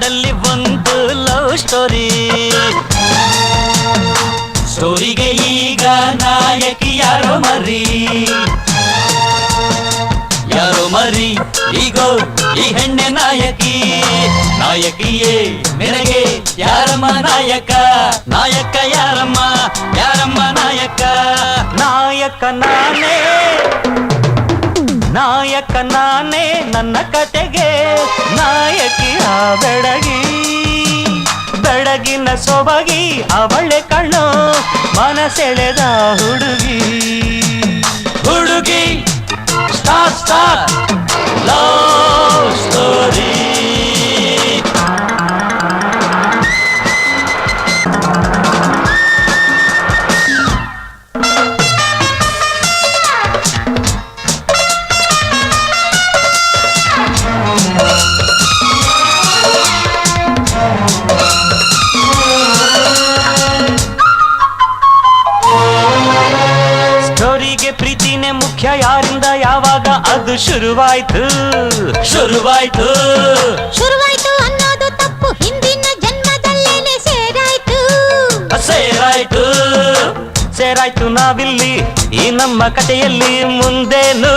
ಹಾಡಲ್ಲಿ ಒಂದು love story. ಸ್ಟೋರಿಗೆ ಈಗ ನಾಯಕಿ ಯಾರೋ ಮರಿ, ಯಾರೋ ಮರಿ ಈಗೋ ಈ ಹೆಣ್ಣೆ ನಾಯಕಿ. ನಾಯಕಿಯೇ ನಿನಗೆ ಯಾರಮ್ಮ ನಾಯಕ, ನಾಯಕ ಯಾರಮ್ಮ, ಯಾರಮ್ಮ ನಾಯಕ. ನಾಯಕ ನಾನೇ, ನಾಯಕ ನಾನೇ ನನ್ನ ಕತೆಗೆ. ನಾಯಕಿಯ ಬೆಡಗಿ, ಬೆಡಗಿನ ಸೊಬಗಿ ಅವಳೆ ಕಣ್ಣು, ಮನಸೆಳೆದ ಹುಡುಗಿ. ಹುಡುಗಿ ಸ್ಟಾರ್ ಸ್ಟಾರ್ ಲವ್ ಸ್ಟೋರಿ. ಸ್ಟೋರಿಗೆ ಪ್ರೀತಿನೇ ಮುಖ್ಯ, ಯಾರಿಂದ ಯಾವಾಗ ಅದು ಶುರುವಾಯ್ತು, ಶುರುವಾಯ್ತು, ಶುರುವಾಯ್ತು ಅನ್ನೋದು ತಪ್ಪು, ಹಿಂದಿನ ಜನ್ಮದಲ್ಲೇನೆ ಸೇರಾಯ್ತು, ಸೇರಾಯ್ತು, ಸೇರಾಯ್ತು ನಾವಿಲ್ಲಿ ಈ ನಮ್ಮ ಕಥೆಯಲ್ಲಿ. ಮುಂದೇನು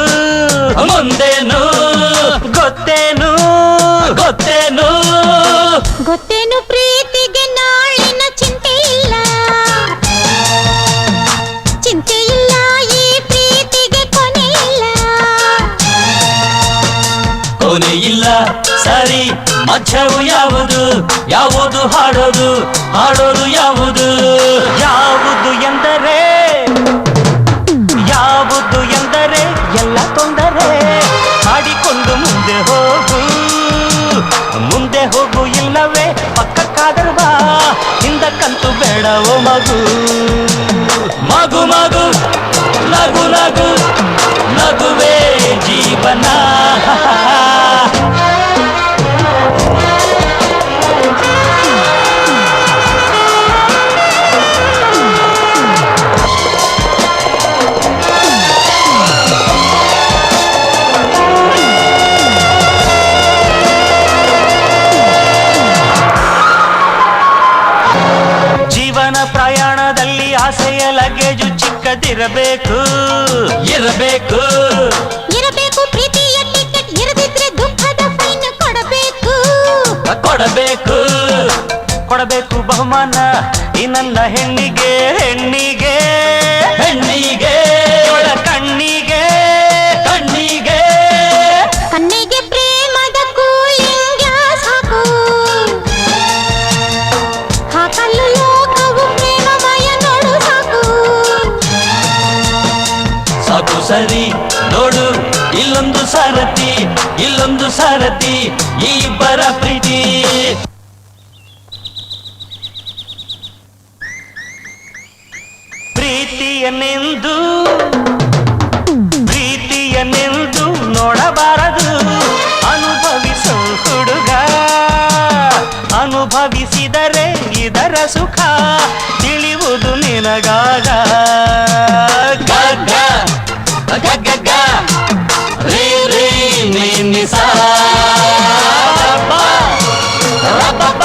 ಮುಂದೇನು ಗೊತ್ತೇನು, ಗೊತ್ತೇನು ಗೊತ್ತೇನು ಪ್ರೀತಿಗೆ ನಾಳಿನ ಚಿಂತೆ ಇಲ್ಲ, ಚಿಂತೆ ಇಲ್ಲ ಈ ಪ್ರೀತಿಗೆ ಕೊನೆ ಇಲ್ಲ, ಕೊನೆ ಇಲ್ಲ. ಸರಿ ಮಧ್ಯವು ಯಾವುದು, ಯಾವುದು ಹಾಡೋದು, ಹಾಡೋದು ಯಾವುದು, ಯಾವುದು ಎಂದರೆ, ಯಾವುದು ಎಂದರೆ ಎಲ್ಲ ತೊಂದರೆ. ಹಾಡಿಕೊಂಡು ಮುಂದೆ ಹೋಗು, ಮುಂದೆ ಹೋಗು, ಇಲ್ಲವೇ ಪಕ್ಕಕ್ಕಾದರೂ ಬಾ, ಹಿಂದಕ್ಕಂತೂ ಬೇಡವೋ ಮಗು. ಮಗು ಮಗು ನಗು ನಗು, ನಗುವೇ ಜೀವನ. ಜೀವನ ಪ್ರಯಾಣದಲ್ಲಿ ಆಸೆಯ ಲಗೇಜು ಚಿಕ್ಕದಿರಬೇಕು, ಇರಬೇಕು, ಇರಬೇಕು. ಪ್ರೀತಿಯ ಟಿಕೆಟ್ ಇರದಿದ್ರೆ ದುಃಖದ ಫೈನ್ ಕೊಡಬೇಕು, ಕೊಡಬೇಕು, ಕೊಡಬೇಕು ಬಹುಮಾನ ಈ ನನ್ನ ಹೆಣ್ಣಿಗೆ, ಹೆಣ್ಣಿಗೆ, ಹೆಣ್ಣಿಗೆ, ಒಳ ಕಣ್ಣಿಗೆ, ಕಣ್ಣಿಗೆ, ಕಣ್ಣಿಗೆ ಪ್ರೇಮದ ಕೂಲಿಂಗ್ ಗ್ಯಾಸ್ ಹಾಕು, ಹಾಕಲು ಲೋಕವು ಪ್ರೇಮಮಯ ನೋಡು ಸಾಕು, ಸಾಕು ಸರಿ ನೋಡು ಇಲ್ಲೊಂದು ಸಾರಥಿ, ಇಲ್ಲೊಂದು ಸಾರಥಿ ಈ ಇಬ್ಬರ ಪ್ರೀತಿ. ಪ್ರೀತಿಯನ್ನೆಂದು, ಪ್ರೀತಿಯನ್ನೆಂದು ನೋಡಬಾರದು, ಅನುಭವಿಸೋ ಹುಡುಗ, ಅನುಭವಿಸಿದರೆ ಇದರ ಸುಖ ತಿಳಿಯುವುದು ನಿನಗಾಗ. ಗಗ್ಗ ಗಗ್ಗ ರೇ ರೇ ನಿ ನಿ ಸಾ ರಬ್ಬ ರಬ್ಬ